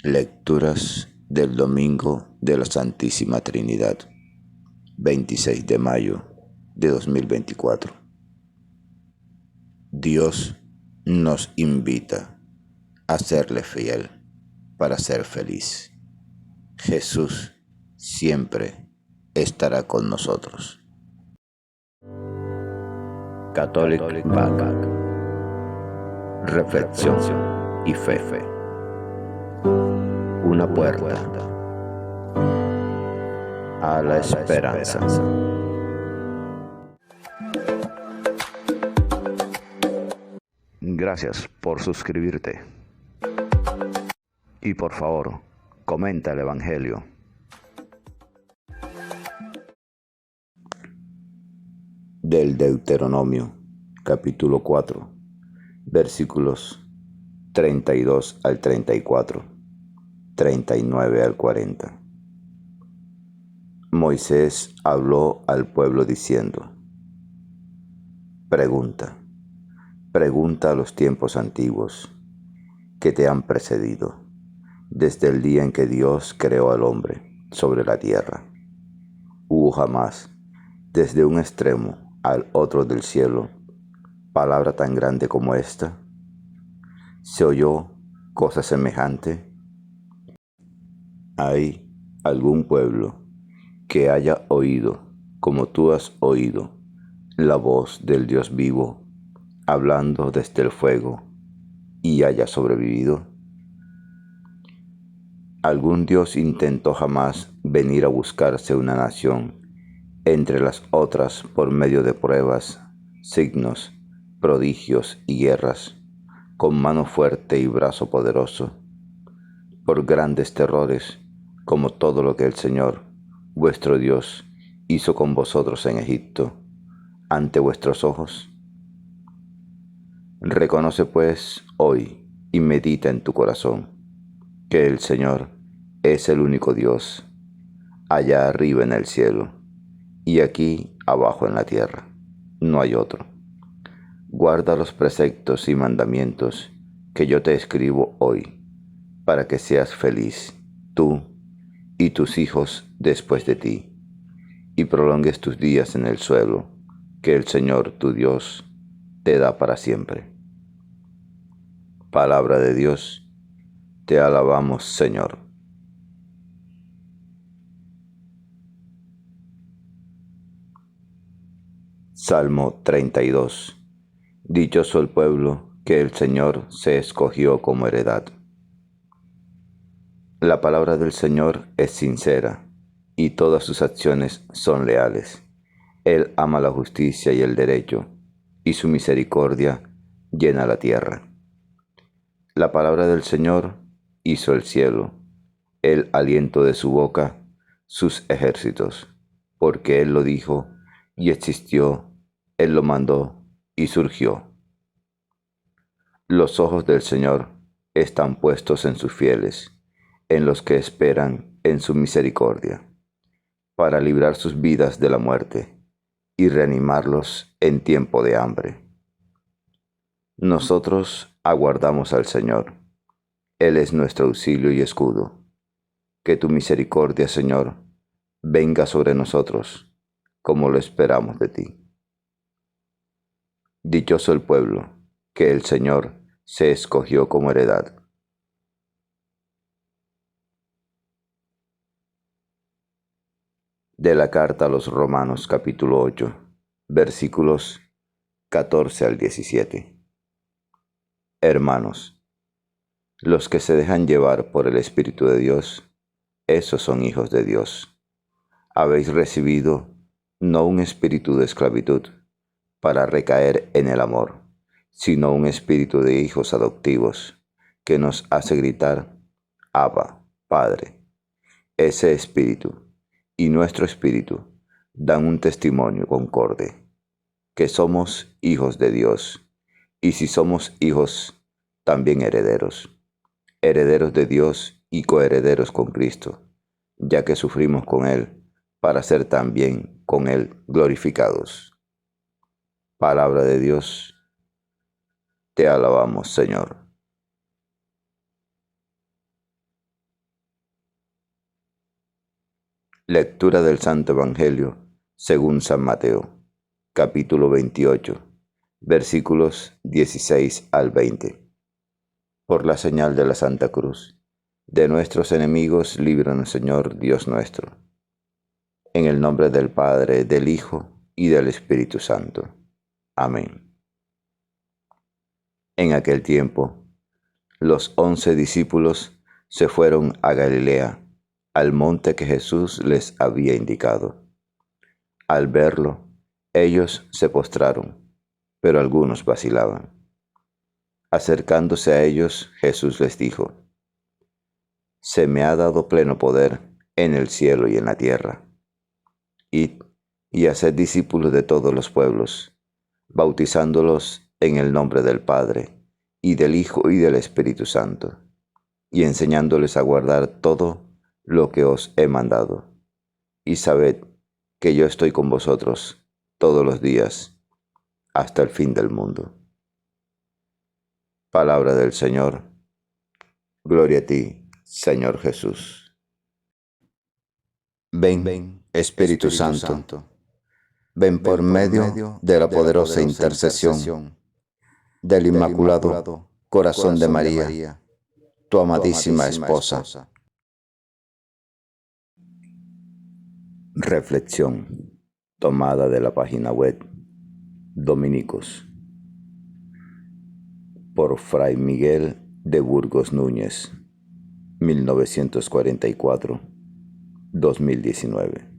Lecturas del Domingo de la Santísima Trinidad, 26 de mayo de 2024. Dios nos invita a serle fiel para ser feliz. Jesús siempre estará con nosotros. Catholic Back. Reflexión y fe. Una puerta a la esperanza. Gracias por suscribirte. Y por favor, comenta el Evangelio. Del Deuteronomio, capítulo 4, versículos 32 al 34, 39 al 40. Moisés habló al pueblo diciendo: Pregunta a los tiempos antiguos que te han precedido, desde el día en que Dios creó al hombre sobre la tierra. ¿Hubo jamás, desde un extremo al otro del cielo, palabra tan grande como esta? ¿Se oyó cosa semejante? ¿Hay algún pueblo que haya oído, como tú has oído, la voz del Dios vivo, hablando desde el fuego, y haya sobrevivido? ¿Algún Dios intentó jamás venir a buscarse una nación entre las otras por medio de pruebas, signos, prodigios y guerras, con mano fuerte y brazo poderoso, por grandes terrores, como todo lo que el Señor, vuestro Dios, hizo con vosotros en Egipto, ante vuestros ojos? Reconoce pues hoy y medita en tu corazón que el Señor es el único Dios, allá arriba en el cielo y aquí abajo en la tierra. No hay otro. Guarda los preceptos y mandamientos que yo te escribo hoy, para que seas feliz, tú y tus hijos después de ti, y prolongues tus días en el suelo que el Señor tu Dios te da para siempre. Palabra de Dios, te alabamos, Señor. Salmo 32. Dichoso el pueblo que el Señor se escogió como heredad. La palabra del Señor es sincera, y todas sus acciones son leales. Él ama la justicia y el derecho, y su misericordia llena la tierra. La palabra del Señor hizo el cielo, el aliento de su boca, sus ejércitos, porque Él lo dijo y existió, Él lo mandó y surgió. Los ojos del Señor están puestos en sus fieles, en los que esperan en su misericordia, para librar sus vidas de la muerte y reanimarlos en tiempo de hambre. Nosotros aguardamos al Señor. Él es nuestro auxilio y escudo. Que tu misericordia, Señor, venga sobre nosotros, como lo esperamos de ti. Dichoso el pueblo que el Señor se escogió como heredad. De la carta a los Romanos, capítulo 8, versículos 14 al 17. Hermanos, los que se dejan llevar por el Espíritu de Dios, esos son hijos de Dios. Habéis recibido no un espíritu de esclavitud para recaer en el amor, sino un espíritu de hijos adoptivos que nos hace gritar: Abba, Padre. Ese espíritu y nuestro espíritu dan un testimonio concorde que somos hijos de Dios, y si somos hijos, también herederos, herederos de Dios y coherederos con Cristo, ya que sufrimos con Él, para ser también con Él glorificados. Palabra de Dios, te alabamos, Señor. Lectura del Santo Evangelio según San Mateo, capítulo 28, versículos 16 al 20. Por la señal de la Santa Cruz, de nuestros enemigos, líbranos, Señor Dios nuestro. En el nombre del Padre, del Hijo y del Espíritu Santo. Amén. En aquel tiempo, los 11 discípulos se fueron a Galilea, al monte que Jesús les había indicado. Al verlo, ellos se postraron, pero algunos vacilaban. Acercándose a ellos, Jesús les dijo: Se me ha dado pleno poder en el cielo y en la tierra. Id y haced discípulos de todos los pueblos, bautizándolos en el nombre del Padre, y del Hijo y del Espíritu Santo, y enseñándoles a guardar todo lo que os he mandado. Y sabed que yo estoy con vosotros todos los días, hasta el fin del mundo. Palabra del Señor. Gloria a ti, Señor Jesús. Ven, Espíritu Santo. Ven por medio de la poderosa intercesión del Inmaculado Corazón de María, tu amadísima esposa. Reflexión tomada de la página web Dominicos por Fray Miguel de Burgos Núñez, 1944-2019.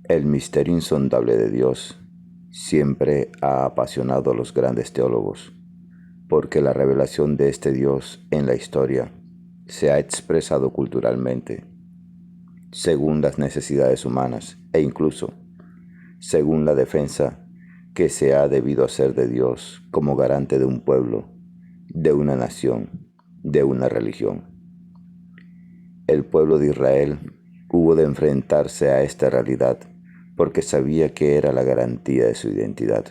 El misterio insondable de Dios siempre ha apasionado a los grandes teólogos, porque la revelación de este Dios en la historia se ha expresado culturalmente, según las necesidades humanas e incluso según la defensa que se ha debido hacer de Dios como garante de un pueblo, de una nación, de una religión. El pueblo de Israel hubo de enfrentarse a esta realidad porque sabía que era la garantía de su identidad.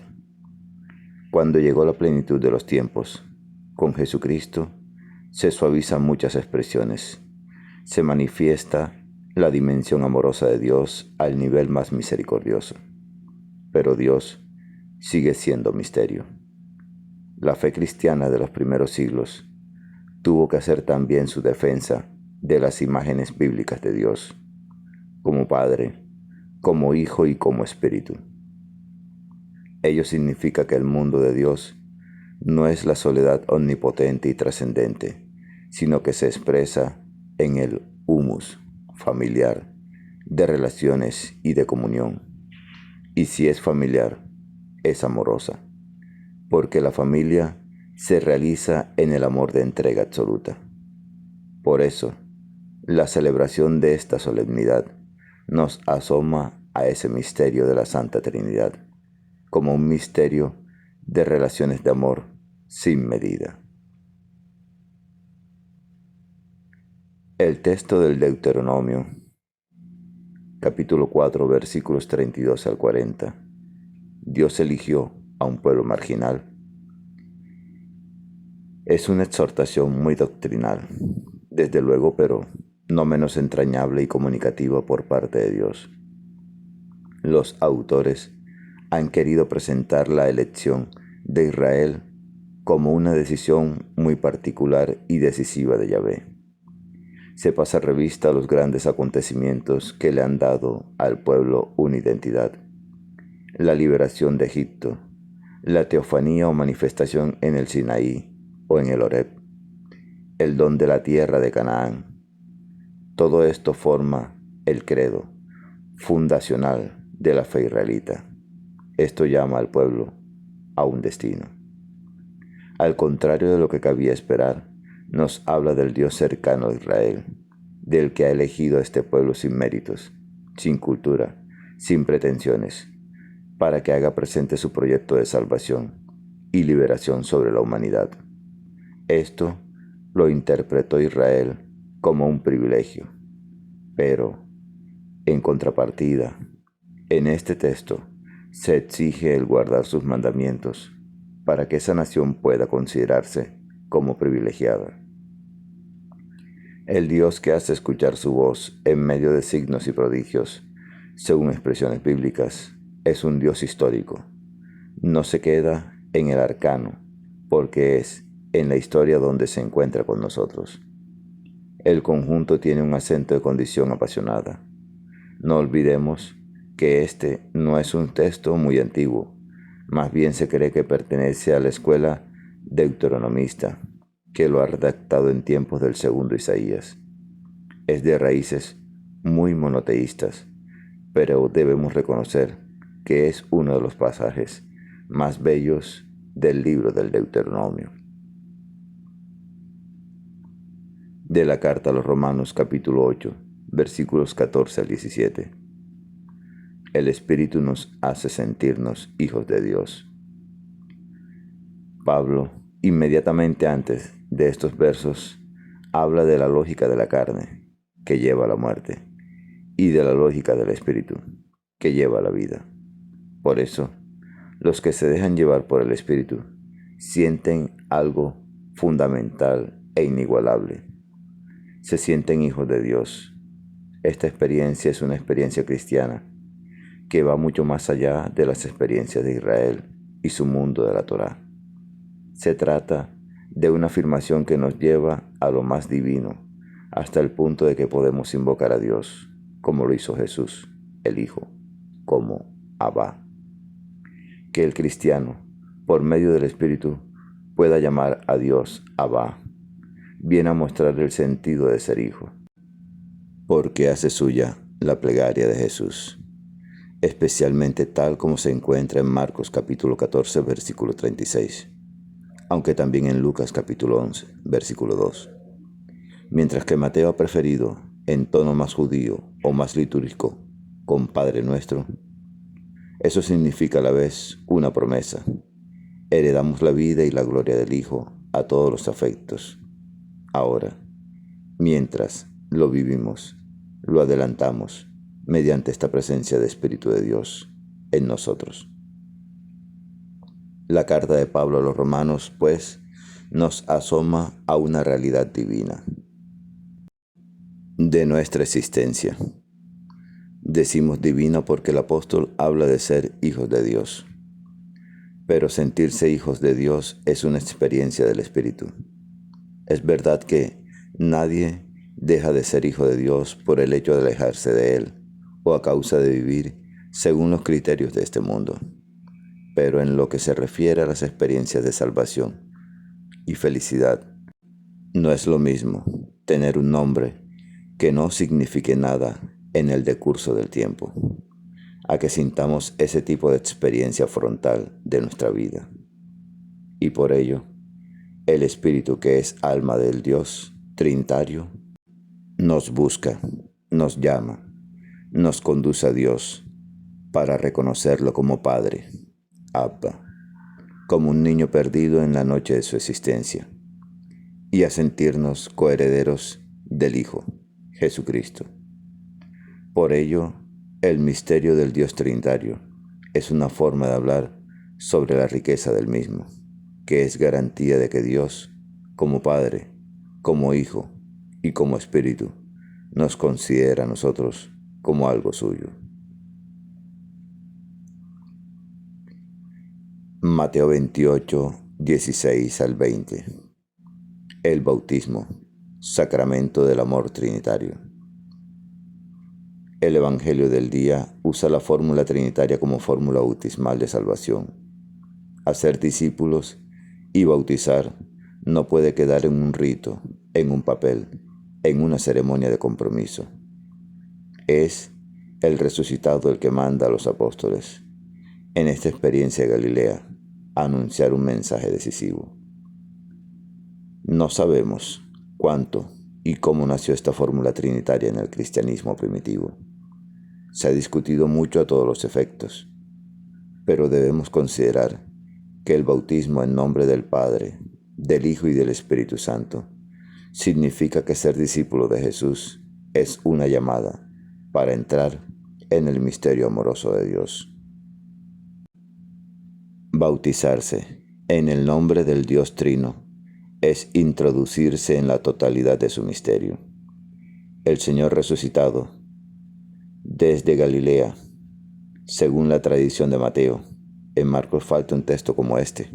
Cuando llegó la plenitud de los tiempos, con Jesucristo, se suavizan muchas expresiones. Se manifiesta la dimensión amorosa de Dios al nivel más misericordioso. Pero Dios sigue siendo misterio. La fe cristiana de los primeros siglos tuvo que hacer también su defensa de las imágenes bíblicas de Dios, como Padre, como Hijo y como Espíritu. Ello significa que el mundo de Dios no es la soledad omnipotente y trascendente, sino que se expresa en el humus familiar, de relaciones y de comunión. Y si es familiar, es amorosa, porque la familia se realiza en el amor de entrega absoluta. Por eso, la celebración de esta solemnidad nos asoma a ese misterio de la Santa Trinidad, como un misterio de relaciones de amor sin medida. El texto del Deuteronomio, capítulo 4, versículos 32 al 40. Dios eligió a un pueblo marginal. Es una exhortación muy doctrinal, desde luego, pero no menos entrañable y comunicativa por parte de Dios. Los autores han querido presentar la elección de Israel como una decisión muy particular y decisiva de Yahvé. Se pasa revista a los grandes acontecimientos que le han dado al pueblo una identidad: la liberación de Egipto, la teofanía o manifestación en el Sinaí o en el Horeb, el don de la tierra de Canaán. Todo esto forma el credo fundacional de la fe israelita. Esto llama al pueblo a un destino. Al contrario de lo que cabía esperar, nos habla del Dios cercano a Israel, del que ha elegido a este pueblo sin méritos, sin cultura, sin pretensiones, para que haga presente su proyecto de salvación y liberación sobre la humanidad. Esto lo interpretó Israel como un privilegio, pero, en contrapartida, en este texto se exige el guardar sus mandamientos para que esa nación pueda considerarse como privilegiada. El Dios que hace escuchar su voz en medio de signos y prodigios, según expresiones bíblicas, es un Dios histórico. No se queda en el arcano, porque es en la historia donde se encuentra con nosotros. El conjunto tiene un acento de condición apasionada. No olvidemos que este no es un texto muy antiguo, más bien se cree que pertenece a la escuela deuteronomista, que lo ha redactado en tiempos del segundo Isaías. Es de raíces muy monoteístas, pero debemos reconocer que es uno de los pasajes más bellos del libro del Deuteronomio. De la carta a los Romanos capítulo 8, versículos 14 al 17. El Espíritu nos hace sentirnos hijos de Dios. Pablo, inmediatamente antes de estos versos, habla de la lógica de la carne, que lleva a la muerte, y de la lógica del Espíritu, que lleva a la vida. Por eso, los que se dejan llevar por el Espíritu sienten algo fundamental e inigualable. Se sienten hijos de Dios. Esta experiencia es una experiencia cristiana que va mucho más allá de las experiencias de Israel y su mundo de la Torá. Se trata de una afirmación que nos lleva a lo más divino, hasta el punto de que podemos invocar a Dios, como lo hizo Jesús, el Hijo, como Abba. Que el cristiano, por medio del Espíritu, pueda llamar a Dios Abba, viene a mostrar el sentido de ser hijo, porque hace suya la plegaria de Jesús, especialmente tal como se encuentra en Marcos capítulo 14, versículo 36, aunque también en Lucas capítulo 11, versículo 2. Mientras que Mateo ha preferido, en tono más judío o más litúrgico, con Padre Nuestro, eso significa a la vez una promesa. Heredamos la vida y la gloria del Hijo a todos los afectos. Ahora, mientras lo vivimos, lo adelantamos mediante esta presencia de Espíritu de Dios en nosotros. La carta de Pablo a los Romanos, pues, nos asoma a una realidad divina de nuestra existencia. Decimos divina porque el apóstol habla de ser hijos de Dios. Pero sentirse hijos de Dios es una experiencia del Espíritu. Es verdad que nadie deja de ser hijo de Dios por el hecho de alejarse de Él o a causa de vivir según los criterios de este mundo. Pero en lo que se refiere a las experiencias de salvación y felicidad, no es lo mismo tener un nombre que no signifique nada en el decurso del tiempo, a que sintamos ese tipo de experiencia frontal de nuestra vida. Y por ello, el Espíritu, que es alma del Dios Trinitario, nos busca, nos llama, nos conduce a Dios para reconocerlo como Padre, Abba, como un niño perdido en la noche de su existencia, y a sentirnos coherederos del Hijo, Jesucristo. Por ello, el misterio del Dios Trinitario es una forma de hablar sobre la riqueza del mismo, que es garantía de que Dios, como Padre, como Hijo y como Espíritu, nos considera a nosotros como algo suyo. Mateo 28, 16 al 20. El bautismo, sacramento del amor trinitario. El Evangelio del día usa la fórmula trinitaria como fórmula bautismal de salvación. Hacer discípulos y bautizar no puede quedar en un rito, en un papel, en una ceremonia de compromiso. Es el resucitado el que manda a los apóstoles, en esta experiencia de Galilea, a anunciar un mensaje decisivo. No sabemos cuánto y cómo nació esta fórmula trinitaria en el cristianismo primitivo. Se ha discutido mucho a todos los efectos, pero debemos considerar que el bautismo en nombre del Padre, del Hijo y del Espíritu Santo significa que ser discípulo de Jesús es una llamada para entrar en el misterio amoroso de Dios. Bautizarse en el nombre del Dios Trino es introducirse en la totalidad de su misterio. el Señor resucitado desde Galilea, según la tradición de Mateo. En Marcos falta un texto como este.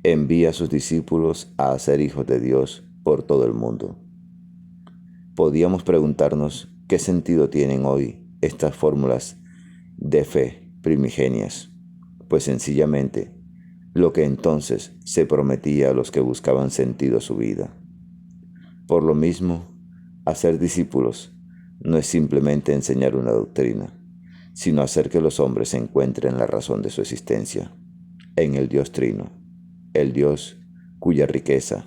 Envía a sus discípulos a hacer hijos de Dios por todo el mundo. Podíamos preguntarnos qué sentido tienen hoy estas fórmulas de fe primigenias, pues sencillamente lo que entonces se prometía a los que buscaban sentido a su vida. Por lo mismo, hacer discípulos no es simplemente enseñar una doctrina, sino hacer que los hombres encuentren la razón de su existencia en el Dios Trino, el Dios cuya riqueza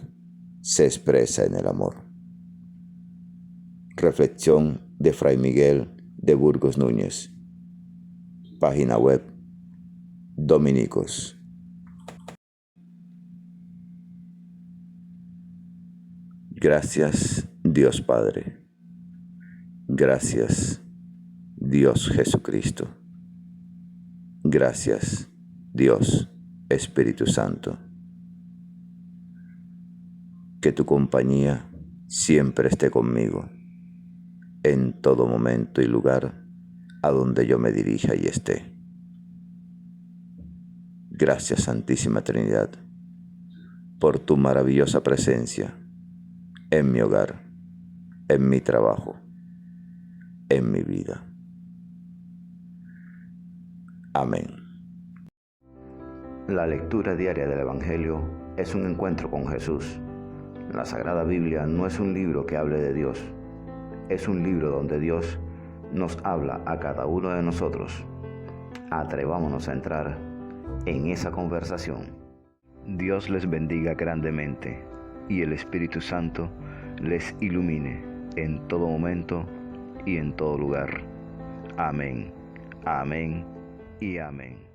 se expresa en el amor. Reflexión de Fray Miguel de Burgos Núñez. Página web Dominicos. Gracias, Dios Padre. Gracias, Dios Jesucristo. Gracias, Dios Espíritu Santo. Que tu compañía siempre esté conmigo, en todo momento y lugar a donde yo me dirija y esté. Gracias, Santísima Trinidad, por tu maravillosa presencia en mi hogar, en mi trabajo, en mi vida. Amén. La lectura diaria del Evangelio es un encuentro con Jesús. La Sagrada Biblia no es un libro que hable de Dios, es un libro donde Dios nos habla a cada uno de nosotros. Atrevámonos a entrar en esa conversación. Dios les bendiga grandemente y el Espíritu Santo les ilumine en todo momento y en todo lugar. Amén, amén y amén.